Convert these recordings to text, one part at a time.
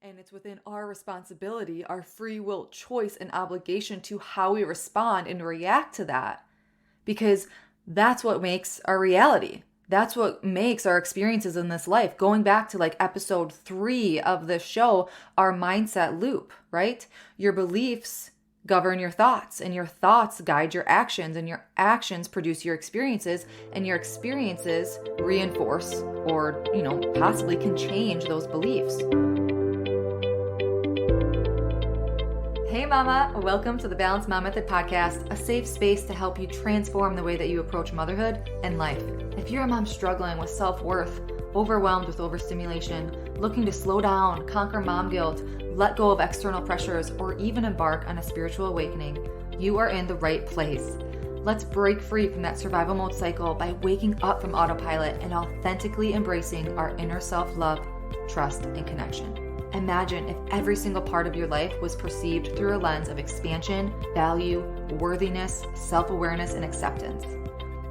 And it's within our responsibility, our free will choice and obligation to how we respond and react to that. Because that's what makes our reality. That's what makes our experiences in this life. Going back to like episode 3 of this show, our mindset loop, right? Your beliefs govern your thoughts, and your thoughts guide your actions, and your actions produce your experiences, and your experiences reinforce or, possibly can change those beliefs. Hey mama, welcome to the Balanced Mom Method podcast, a safe space to help you transform the way that you approach motherhood and life. If you're a mom struggling with self-worth, overwhelmed with overstimulation, looking to slow down, conquer mom guilt, let go of external pressures, or even embark on a spiritual awakening, you are in the right place. Let's break free from that survival mode cycle by waking up from autopilot and authentically embracing our inner self-love, trust, and connection. Imagine if every single part of your life was perceived through a lens of expansion, value, worthiness, self-awareness, and acceptance.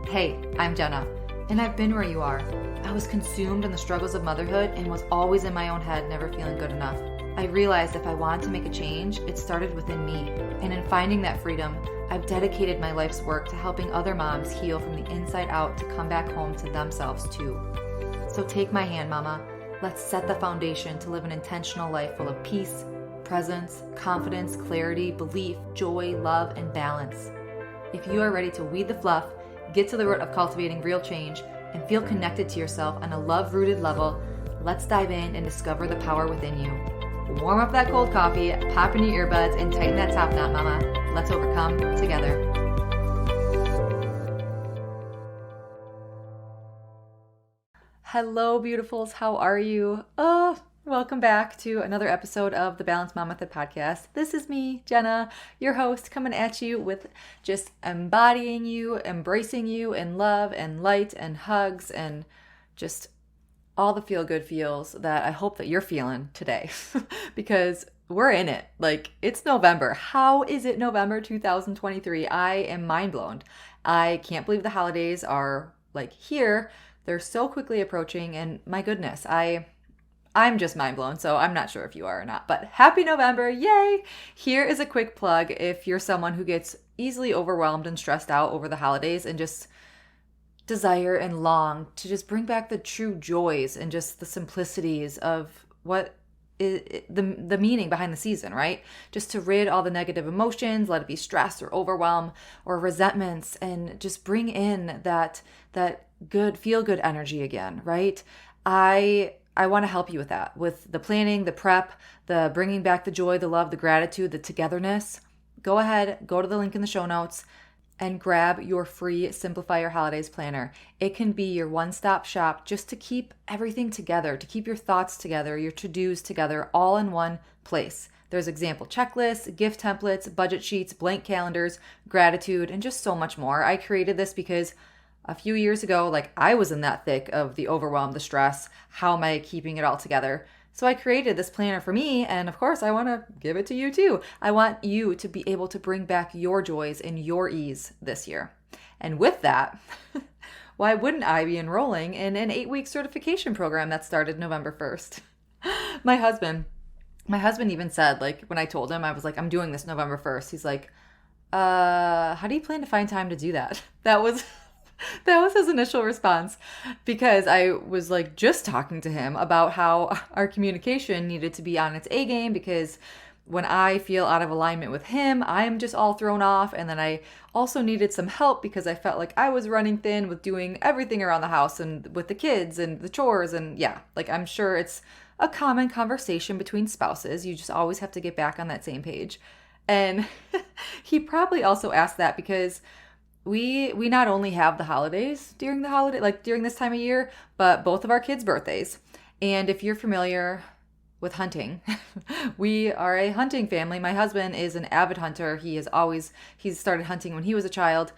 Hey, I'm Jenna, and I've been where you are. I was consumed in the struggles of motherhood and was always in my own head, never feeling good enough. I realized if I wanted to make a change, it started within me. And in finding that freedom, I've dedicated my life's work to helping other moms heal from the inside out to come back home to themselves too. So take my hand, mama. Let's set the foundation to live an intentional life full of peace, presence, confidence, clarity, belief, joy, love, and balance. If you are ready to weed the fluff, get to the root of cultivating real change, and feel connected to yourself on a love-rooted level, let's dive in and discover the power within you. Warm up that cold coffee, pop in your earbuds, and tighten that top knot, mama. Let's overcome together. Hello, beautifuls. How are you? Welcome back to another episode of the Balanced Mom Method podcast. This is me, Jenna, your host, coming at you with just embodying you, embracing you in love and light and hugs and just all the feel-good feels that I hope that you're feeling today because we're in it. Like, it's November. How is it November 2023? I am mind blown. I can't believe the holidays are like here. They're so quickly approaching, and my goodness, I'm just mind blown, so I'm not sure if you are or not, but happy November, yay! Here is a quick plug if you're someone who gets easily overwhelmed and stressed out over the holidays and just desire and long to just bring back the true joys and just the simplicities of what is the meaning behind the season, right? Just to rid all the negative emotions, let it be stress or overwhelm or resentments, and just bring in that good, feel good energy again, right? I want to help you with that, with the planning, the prep, the bringing back the joy, the love, the gratitude, the togetherness. Go ahead, go to the link in the show notes and grab your free Simplify Your Holidays planner. It can be your one-stop shop just to keep everything together, to keep your thoughts together, your to-dos together, all in one place. There's example checklists, gift templates, budget sheets, blank calendars, gratitude, and just so much more. I created this because a few years ago, I was in that thick of the overwhelm, the stress. How am I keeping it all together? So I created this planner for me, and of course, I want to give it to you too. I want you to be able to bring back your joys and your ease this year. And with that, why wouldn't I be enrolling in an 8-week certification program that started November 1st? My husband even said, when I told him, I was like, I'm doing this November 1st. He's like, how do you plan to find time to do that? That was his initial response, because I was just talking to him about how our communication needed to be on its A game, because when I feel out of alignment with him, I'm just all thrown off. And then I also needed some help because I felt like I was running thin with doing everything around the house and with the kids and the chores. And yeah, I'm sure it's a common conversation between spouses. You just always have to get back on that same page. And he probably also asked that because we not only have the holidays during this time of year, but both of our kids' birthdays. And if you're familiar with hunting, we are a hunting family. My husband is an avid hunter. He's started hunting when he was a child.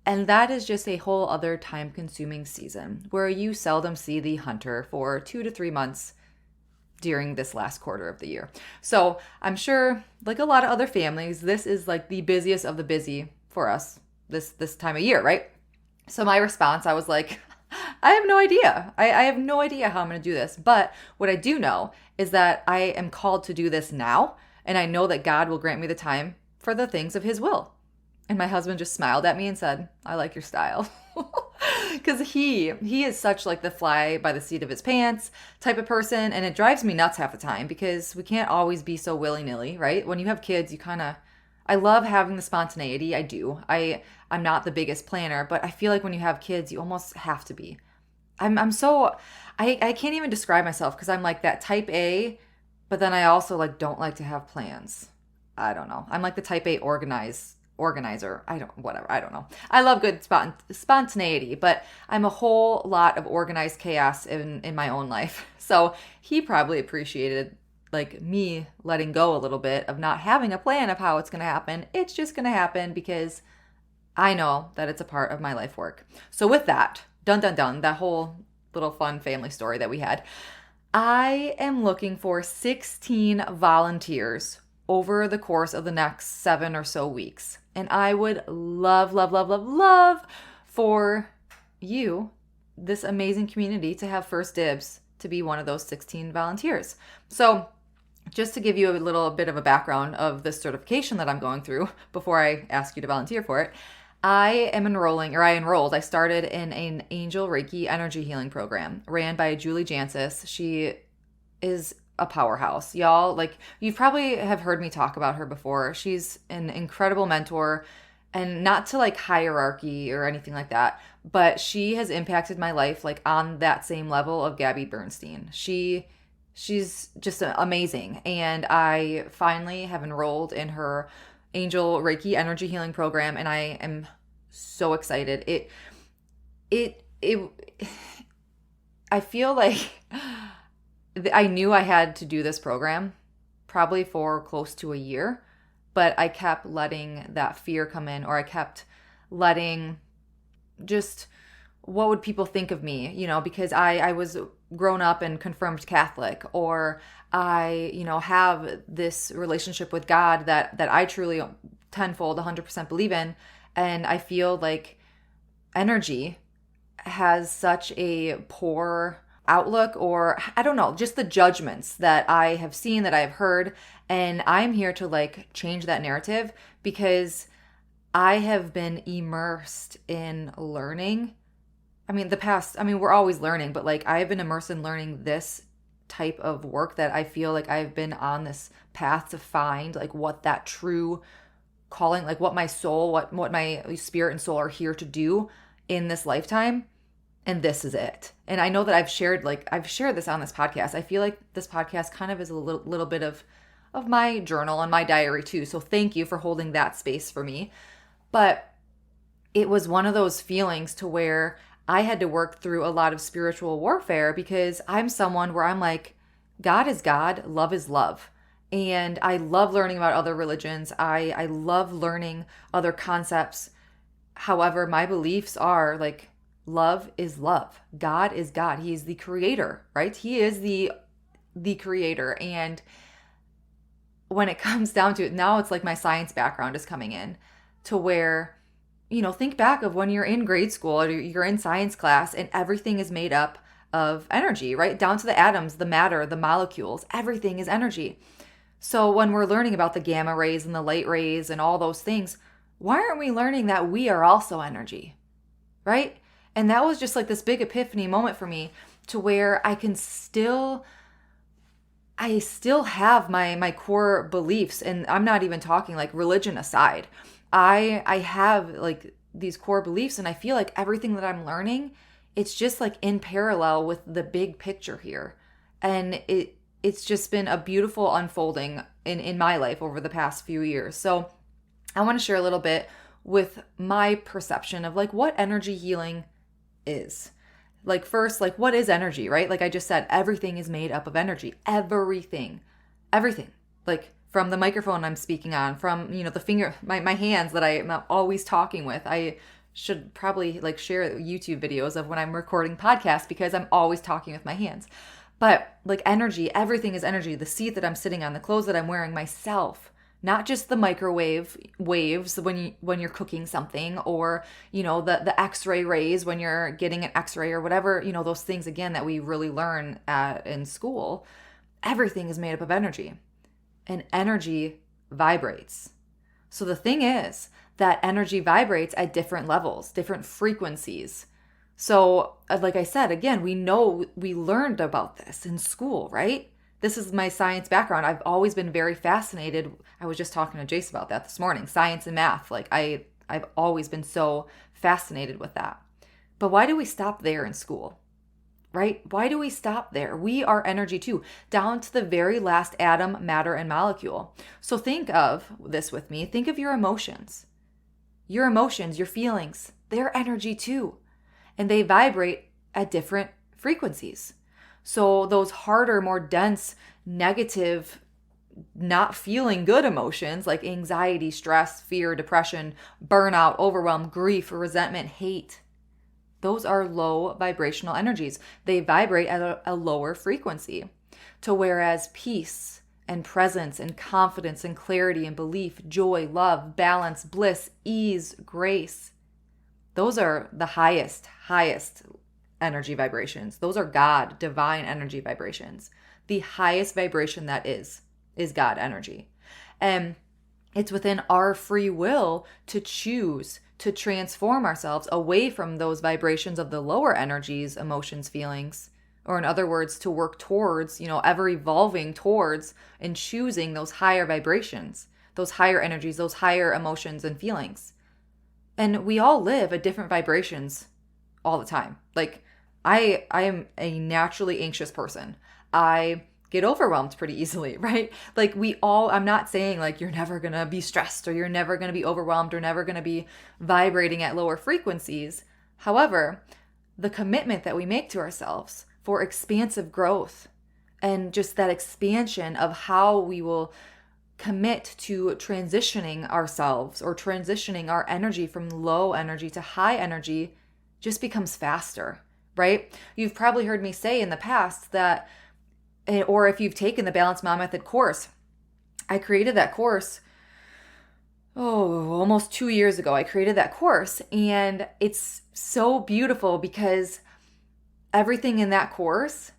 And that is just a whole other time-consuming season where you seldom see the hunter for 2 to 3 months during this last quarter of the year. So I'm sure, like a lot of other families, this is the busiest of the busy for us this time of year, right? So my response, I was like, I have no idea. I have no idea how I'm going to do this. But what I do know is that I am called to do this now, and I know that God will grant me the time for the things of his will. And my husband just smiled at me and said, I like your style. Because he is such like the fly by the seat of his pants type of person. And it drives me nuts half the time because we can't always be so willy-nilly, right? When you have kids, you kind of, I love having the spontaneity. I do. I'm not the biggest planner, but I feel like when you have kids, you almost have to be. I'm so, I can't even describe myself because I'm like that type A, but then I also like don't like to have plans. I don't know. I'm like the type A organizer. I don't know. I love good spontaneity, but I'm a whole lot of organized chaos in my own life. So he probably appreciated like me letting go a little bit of not having a plan of how it's going to happen. It's just going to happen because I know that it's a part of my life work. So with that, dun dun dun, that whole little fun family story that we had, I am looking for 16 volunteers over the course of the next 7 or so weeks. And I would love, love, love, love, love for you, this amazing community, to have first dibs to be one of those 16 volunteers. So just to give you a little bit of a background of this certification that I'm going through before I ask you to volunteer for it, I started in an Angel Reiki energy healing program ran by Julie Jancis. She is a powerhouse. Y'all, like, you probably have heard me talk about her before. She's an incredible mentor, and not to like hierarchy or anything like that, but she has impacted my life like on that same level of Gabby Bernstein. She's just amazing. And I finally have enrolled in her Angel Reiki energy healing program, and I am so excited. I feel like I knew I had to do this program probably for close to a year, but I kept letting that fear come in, or I kept letting just, what would people think of me, because I was grown up and confirmed Catholic, or I, have this relationship with God that I truly tenfold 100% believe in. And I feel like energy has such a poor outlook, or I don't know, just the judgments that I have seen, that I have heard. And I'm here to like change that narrative because I have been immersed in learning. We're always learning, but like I have been immersed in learning this type of work that I feel like I've been on this path to find like what that true calling, like what my soul, what my spirit and soul are here to do in this lifetime. And this is it. And I know that I've shared this on this podcast. I feel like this podcast kind of is a little bit of my journal and my diary too. So thank you for holding that space for me. But it was one of those feelings to where I had to work through a lot of spiritual warfare because I'm someone where I'm like, God is God, love is love. And I love learning about other religions. I love learning other concepts. However, my beliefs are like, love is love. God is God. He is the creator, right? He is the creator. And when it comes down to it, now it's like my science background is coming in to where, think back of when you're in grade school or you're in science class and everything is made up of energy, right? Down to the atoms, the matter, the molecules, everything is energy. So when we're learning about the gamma rays and the light rays and all those things, why aren't we learning that we are also energy, right? And that was just like this big epiphany moment for me to where I still have my core beliefs. And I'm not even talking like religion aside. I have like these core beliefs, and I feel like everything that I'm learning, it's just like in parallel with the big picture here. And it's just been a beautiful unfolding in my life over the past few years. So I want to share a little bit with my perception of like what energy healing is. Like first, like what is energy, right? Like I just said, everything is made up of energy. Everything. Like from the microphone I'm speaking on, from, the finger, my hands that I'm always talking with. I should probably like share YouTube videos of when I'm recording podcasts because I'm always talking with my hands. But like energy, everything is energy. The seat that I'm sitting on, the clothes that I'm wearing, myself, not just the microwave waves when you're cooking something, or, the X-ray rays when you're getting an X-ray or whatever, those things again that we really learn in school. Everything is made up of energy, and energy vibrates. So the thing is that energy vibrates at different levels, different frequencies. So like I said, again, we learned about this in school, right? This is my science background. I've always been very fascinated. I was just talking to Jace about that this morning. Science and math. Like I've always been so fascinated with that. But why do we stop there in school? Right? Why do we stop there? We are energy too, down to the very last atom, matter, and molecule. So think of this with me. Think of your emotions. Your emotions, your feelings, they're energy too. And they vibrate at different frequencies. So those harder, more dense, negative, not feeling good emotions like anxiety, stress, fear, depression, burnout, overwhelm, grief, resentment, hate, those are low vibrational energies. They vibrate at a lower frequency. To whereas peace and presence and confidence and clarity and belief, joy, love, balance, bliss, ease, grace, those are the highest energy vibrations. Those are God, divine energy vibrations. The highest vibration that is God energy. And it's within our free will to choose to transform ourselves away from those vibrations of the lower energies, emotions, feelings, or in other words, to work towards, ever evolving towards and choosing those higher vibrations, those higher energies, those higher emotions and feelings. And we all live at different vibrations all the time. Like I am a naturally anxious person. I get overwhelmed pretty easily, right? Like I'm not saying like you're never going to be stressed or you're never going to be overwhelmed or never going to be vibrating at lower frequencies. However, the commitment that we make to ourselves for expansive growth and just that expansion of how we will commit to transitioning ourselves or transitioning our energy from low energy to high energy just becomes faster, right? You've probably heard me say in the past that, or if you've taken the Balanced Mom Method course, I created that course, almost 2 years ago. I created that course, and it's so beautiful because everything in that course,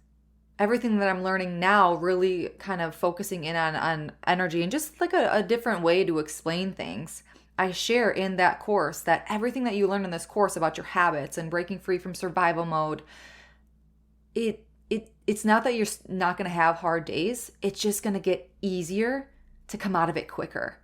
everything that I'm learning now, really kind of focusing in on energy and just like a different way to explain things. I share in that course that everything that you learn in this course about your habits and breaking free from survival mode, it's not that you're not going to have hard days. It's just going to get easier to come out of it quicker.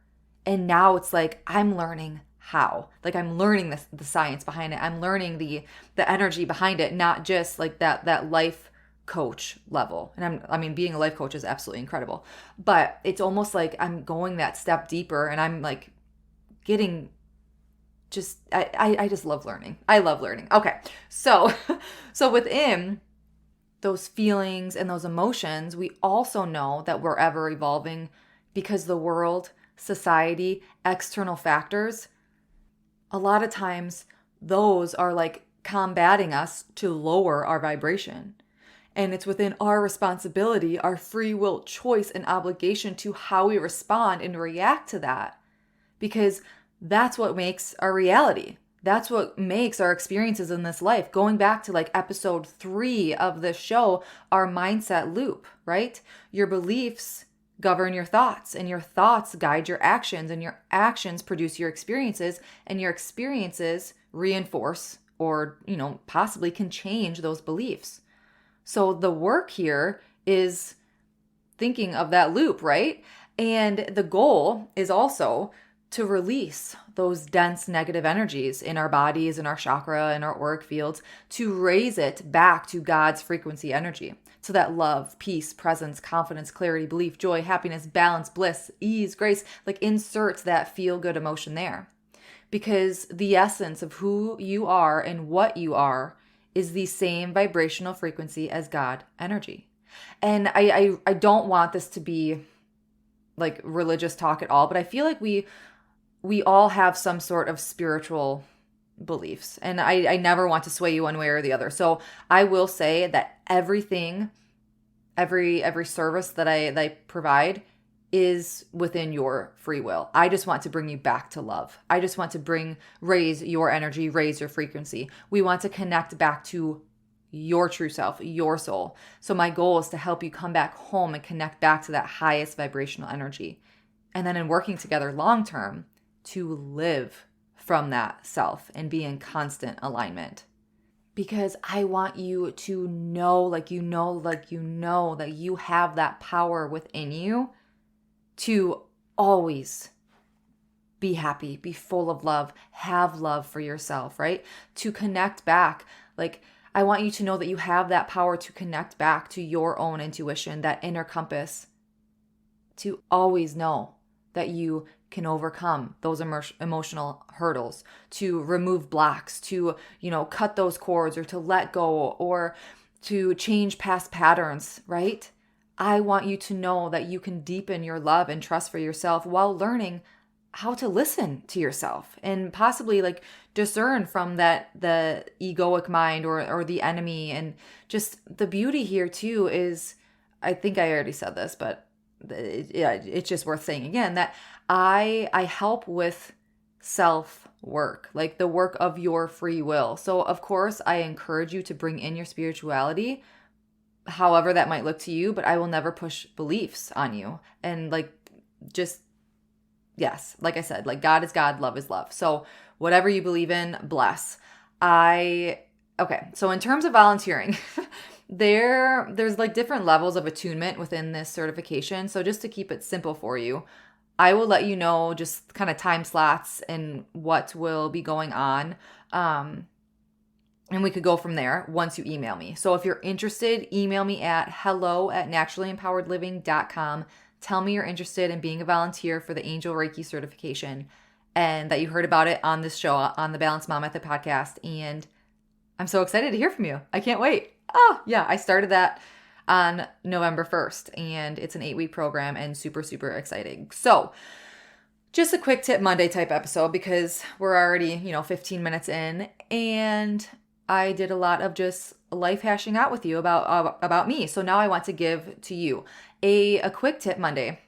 And now it's like I'm learning how. Like I'm learning the science behind it. I'm learning the energy behind it, not just like that life coach level. And being a life coach is absolutely incredible. But it's almost like I'm going that step deeper, and I'm like getting just I just love learning. I love learning. Okay. So within those feelings and those emotions, we also know that we're ever evolving because the world, society, external factors, a lot of times those are like combating us to lower our vibration. And it's within our responsibility, our free will choice and obligation to how we respond and react to that. Because that's what makes our reality. That's what makes our experiences in this life. Going back to like episode 3 of this show, our mindset loop, right? Your beliefs govern your thoughts, and your thoughts guide your actions, and your actions produce your experiences, and your experiences reinforce or, possibly can change those beliefs. So the work here is thinking of that loop, right? And the goal is also to release those dense negative energies in our bodies, in our chakra, in our auric fields, to raise it back to God's frequency energy. So that love, peace, presence, confidence, clarity, belief, joy, happiness, balance, bliss, ease, grace, like insert that feel-good emotion there. Because the essence of who you are and what you are is the same vibrational frequency as God energy. And I don't want this to be like religious talk at all, but I feel like we all have some sort of spiritual beliefs, and I never want to sway you one way or the other. So I will say that everything, every service that I provide is within your free will. I just want to bring you back to love. I just want to raise your energy, raise your frequency. We want to connect back to your true self, your soul. So my goal is to help you come back home and connect back to that highest vibrational energy. And then in working together long term, to live from that self and be in constant alignment. Because I want you to know, that you have that power within you to always be happy, be full of love, have love for yourself, right? To connect back. I want you to know that you have that power to connect back to your own intuition, that inner compass, to always know that you can overcome those emotional hurdles, to remove blocks, to, cut those cords, or to let go, or to change past patterns, right? I want you to know that you can deepen your love and trust for yourself while learning how to listen to yourself and possibly discern from the egoic mind or the enemy. And just the beauty here too is, I think I already said this, but it's just worth saying again, that I help with self work, the work of your free will. So of course I encourage you to bring in your spirituality, however that might look to you, but I will never push beliefs on you. And yes, like I said, God is God, love is love. So whatever you believe in, bless. Okay, so in terms of volunteering, there's different levels of attunement within this certification. So just to keep it simple for you, I will let you know just kind of time slots and what will be going on. And we could go from there once you email me. So if you're interested, email me at hello@naturallympoweredliving.com. Tell me you're interested in being a volunteer for the Angel Reiki certification and that you heard about it on this show, on the Balanced Mom Method podcast. And I'm so excited to hear from you. I can't wait. Oh, yeah. I started that on November 1st, and it's an 8-week program and super, super exciting. So just a quick tip Monday type episode because we're already, 15 minutes in, and I did a lot of just life hashing out with you about me. So now I want to give to you a quick tip Monday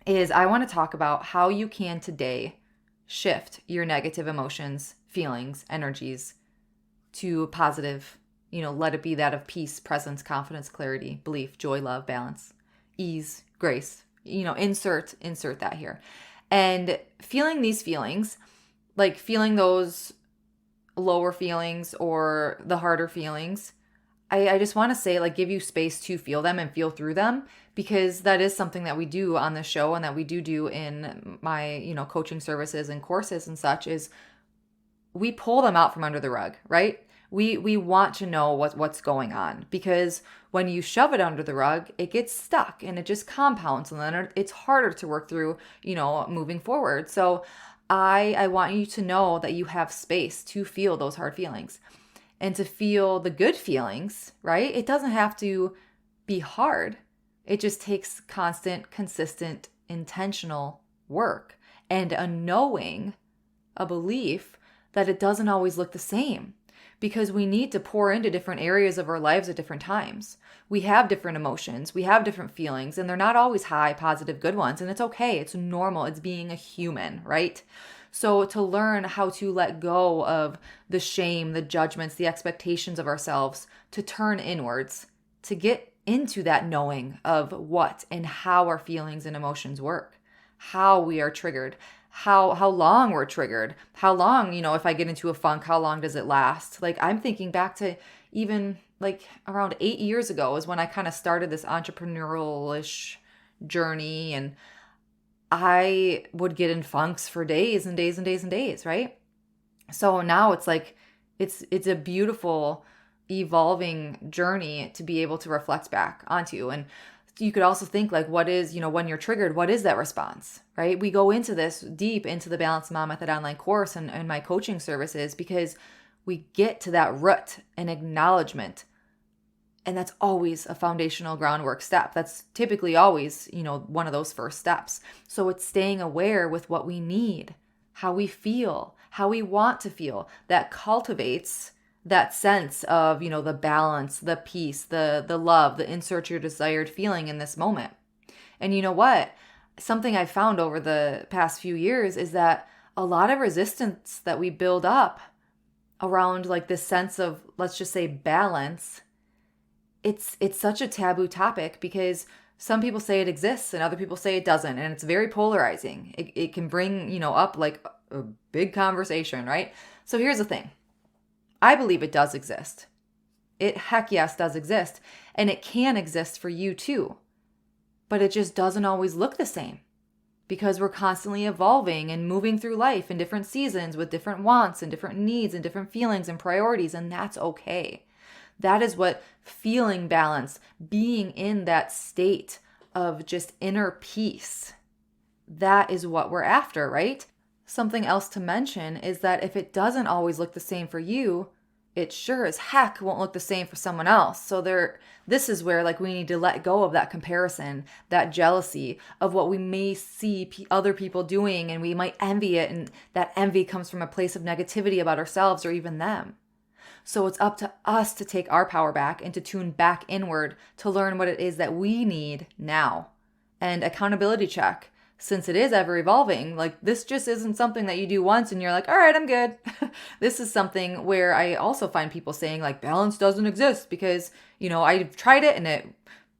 is I want to talk about how you can today shift your negative emotions, feelings, energies to positive, let it be that of peace, presence, confidence, clarity, belief, joy, love, balance, ease, grace, insert that here. And feeling these feelings, feeling those lower feelings or the harder feelings, I just want to say, give you space to feel them and feel through them, because that is something that we do on the show and that we do in my, coaching services and courses and such, is we pull them out from under the rug, right? We want to know what's going on, because when you shove it under the rug, it gets stuck and it just compounds, and then it's harder to work through, moving forward. So I want you to know that you have space to feel those hard feelings and to feel the good feelings, right? It doesn't have to be hard. It just takes constant, consistent, intentional work and a knowing, a belief that it doesn't always look the same, because we need to pour into different areas of our lives at different times. We have different emotions, we have different feelings, and they're not always high, positive, good ones. And it's okay. It's normal. It's being a human, right? So to learn how to let go of the shame, the judgments, the expectations of ourselves, to turn inwards, to get into that knowing of what and how our feelings and emotions work, how we are triggered, how long we're triggered, how long, if I get into a funk, how long does it last? I'm thinking back to even around 8 years ago is when I kind of started this entrepreneurial-ish journey, and I would get in funks for days and days and days and days, right? So now it's it's a beautiful evolving journey to be able to reflect back onto. And you could also think what is, when you're triggered, what is that response, right? We go into this deep into the Balanced Mom Method online course and my coaching services, because we get to that root and acknowledgement. And that's always a foundational groundwork step. That's typically always, one of those first steps. So it's staying aware with what we need, how we feel, how we want to feel. That cultivates that sense of, the balance, the peace, the love, the insert your desired feeling in this moment. And you know what? Something I found over the past few years is that a lot of resistance that we build up around like this sense of, let's just say, balance, it's such a taboo topic because some people say it exists and other people say it doesn't, and it's very polarizing. It can bring, up like a big conversation, right? So here's the thing. I believe it does exist. It heck yes does exist, and it can exist for you too. But it just doesn't always look the same because we're constantly evolving and moving through life in different seasons with different wants and different needs and different feelings and priorities, and that's okay. That is what feeling balance, being in that state of just inner peace, that is what we're after, right? Something else to mention is that if it doesn't always look the same for you, it sure as heck won't look the same for someone else. So this is where like we need to let go of that comparison, that jealousy of what we may see other people doing, and we might envy it, and that envy comes from a place of negativity about ourselves or even them. So it's up to us to take our power back and to tune back inward to learn what it is that we need now. And accountability check. Since it is ever evolving, like this just isn't something that you do once and you're like, all right, I'm good. This is something where I also find people saying like balance doesn't exist because, I tried it and it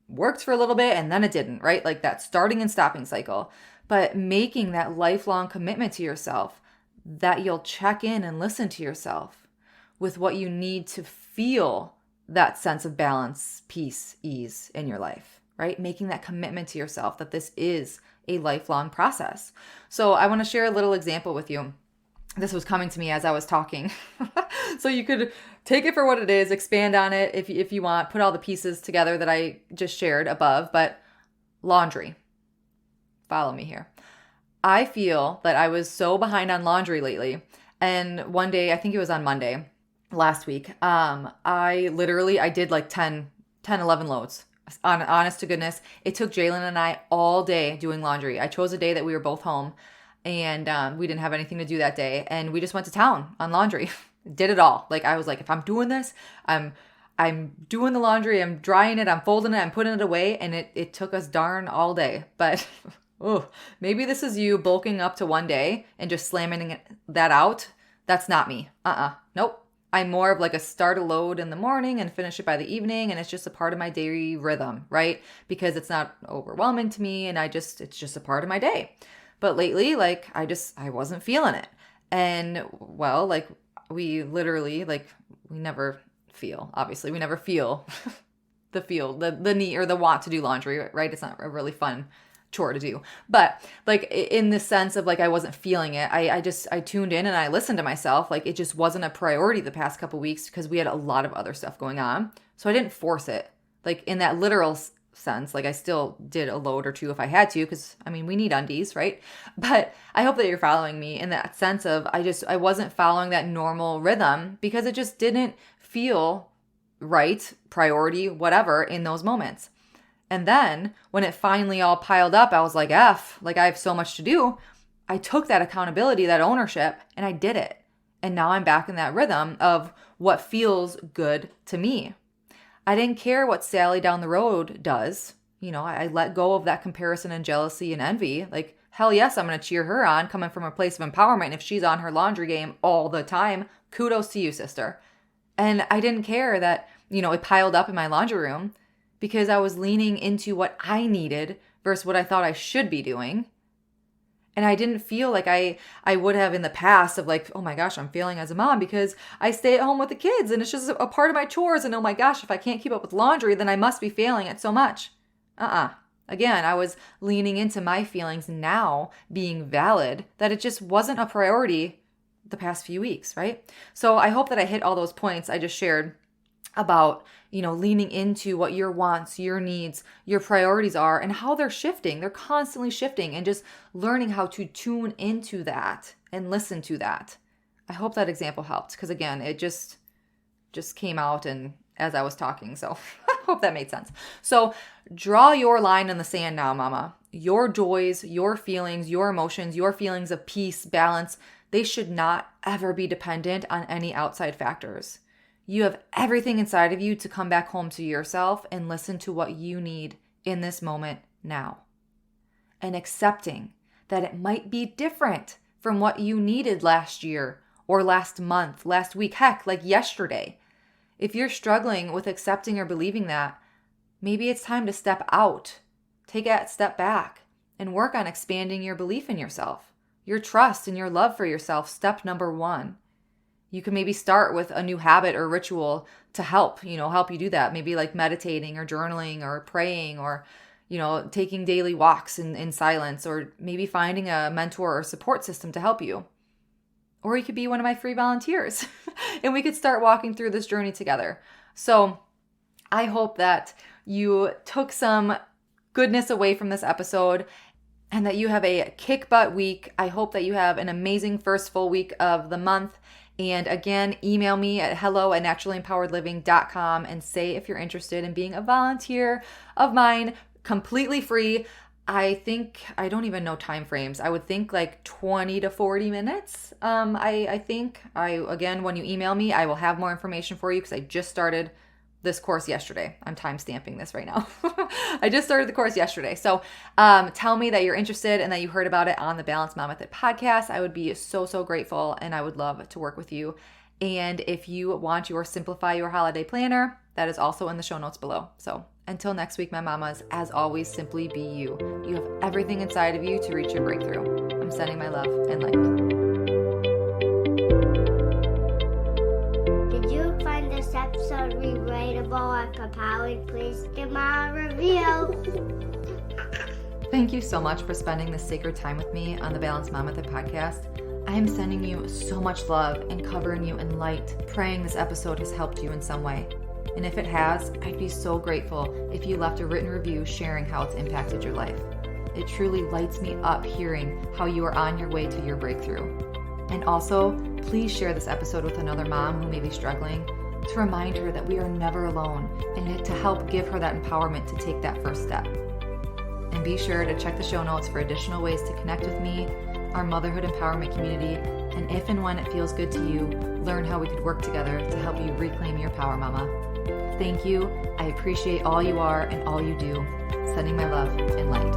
worked for a little bit and then it didn't, right? Like that starting and stopping cycle. But making that lifelong commitment to yourself that you'll check in and listen to yourself with what you need to feel that sense of balance, peace, ease in your life, right? Making that commitment to yourself that this is a lifelong process. So I want to share a little example with you. This was coming to me as I was talking. So you could take it for what it is, expand on it if you want, put all the pieces together that I just shared above, but laundry. Follow me here. I feel that I was so behind on laundry lately. And one day, I think it was on Monday last week, I did like 10, 11 loads. Honest to goodness, it took Jalen and I all day doing laundry. I chose a day that we were both home, and we didn't have anything to do that day, and we just went to town on laundry. Did it all. Like I was like, if I'm doing this, I'm doing the laundry, I'm drying it, I'm folding it, I'm putting it away, and it took us darn all day. But oh, maybe this is you bulking up to one day and just slamming that out. That's not me. Nope. I'm more of like a start a load in the morning and finish it by the evening. And it's just a part of my daily rhythm, right? Because it's not overwhelming to me and it's just a part of my day. But lately, like I wasn't feeling it. And well, like we literally, like we never feel the need or the want to do laundry, right? It's not a really fun chore to do. But like in the sense of like I wasn't feeling it, I tuned in and I listened to myself. Like it just wasn't a priority the past couple weeks because we had a lot of other stuff going on. So I didn't force it. Like in that literal sense, like I still did a load or two if I had to, because I mean we need undies, right? But I hope that you're following me in that sense of I wasn't following that normal rhythm because it just didn't feel right, priority, whatever in those moments. And then when it finally all piled up, I was like, like I have so much to do. I took that accountability, that ownership, and I did it. And now I'm back in that rhythm of what feels good to me. I didn't care what Sally down the road does. I let go of that comparison and jealousy and envy. Like, hell yes, I'm going to cheer her on coming from a place of empowerment. And if she's on her laundry game all the time, kudos to you, sister. And I didn't care that, it piled up in my laundry room, because I was leaning into what I needed versus what I thought I should be doing. And I didn't feel like I would have in the past of like, oh my gosh, I'm failing as a mom because I stay at home with the kids and it's just a part of my chores. And oh my gosh, if I can't keep up with laundry, then I must be failing at so much. Again, I was leaning into my feelings now being valid, that it just wasn't a priority the past few weeks, right? So I hope that I hit all those points I just shared about, leaning into what your wants, your needs, your priorities are and how they're shifting. They're constantly shifting, and just learning how to tune into that and listen to that. I hope that example helped because again, it just came out and as I was talking. So I hope that made sense. So draw your line in the sand now, mama. Your joys, your feelings, your emotions, your feelings of peace, balance, they should not ever be dependent on any outside factors. You have everything inside of you to come back home to yourself and listen to what you need in this moment now. And accepting that it might be different from what you needed last year or last month, last week, heck, like yesterday. If you're struggling with accepting or believing that, maybe it's time to step out, take a step back, and work on expanding your belief in yourself, your trust and your love for yourself. Step number 1. You can maybe start with a new habit or ritual to help you do that. Maybe like meditating or journaling or praying or, taking daily walks in silence, or maybe finding a mentor or support system to help you. Or you could be one of my free volunteers and we could start walking through this journey together. So I hope that you took some goodness away from this episode and that you have a kick butt week. I hope that you have an amazing first full week of the month. And again, email me at hello@naturallympoweredliving.com and say if you're interested in being a volunteer of mine, completely free. I think, I don't even know time frames. I would think like 20 to 40 minutes. I think, again, when you email me, I will have more information for you because I just started this course yesterday. I'm time stamping this right now. I just started the course yesterday. So tell me that you're interested and that you heard about it on the Balanced Mom Method podcast. I would be so, so grateful and I would love to work with you. And if you want your Simplify Your Holiday Planner, that is also in the show notes below. So until next week, my mamas, as always, simply be you. You have everything inside of you to reach your breakthrough. I'm sending my love and light. Did you find this episode relatable or compelling? Please give me a review. Thank you so much for spending this sacred time with me on the Balanced Mom Method podcast. I am sending you so much love and covering you in light, praying this episode has helped you in some way. And if it has, I'd be so grateful if you left a written review sharing how it's impacted your life. It truly lights me up hearing how you are on your way to your breakthrough. And also, please share this episode with another mom who may be struggling, to remind her that we are never alone and to help give her that empowerment to take that first step. And be sure to check the show notes for additional ways to connect with me, our motherhood empowerment community, and if and when it feels good to you, learn how we could work together to help you reclaim your power, mama. Thank you. I appreciate all you are and all you do. Sending my love and light.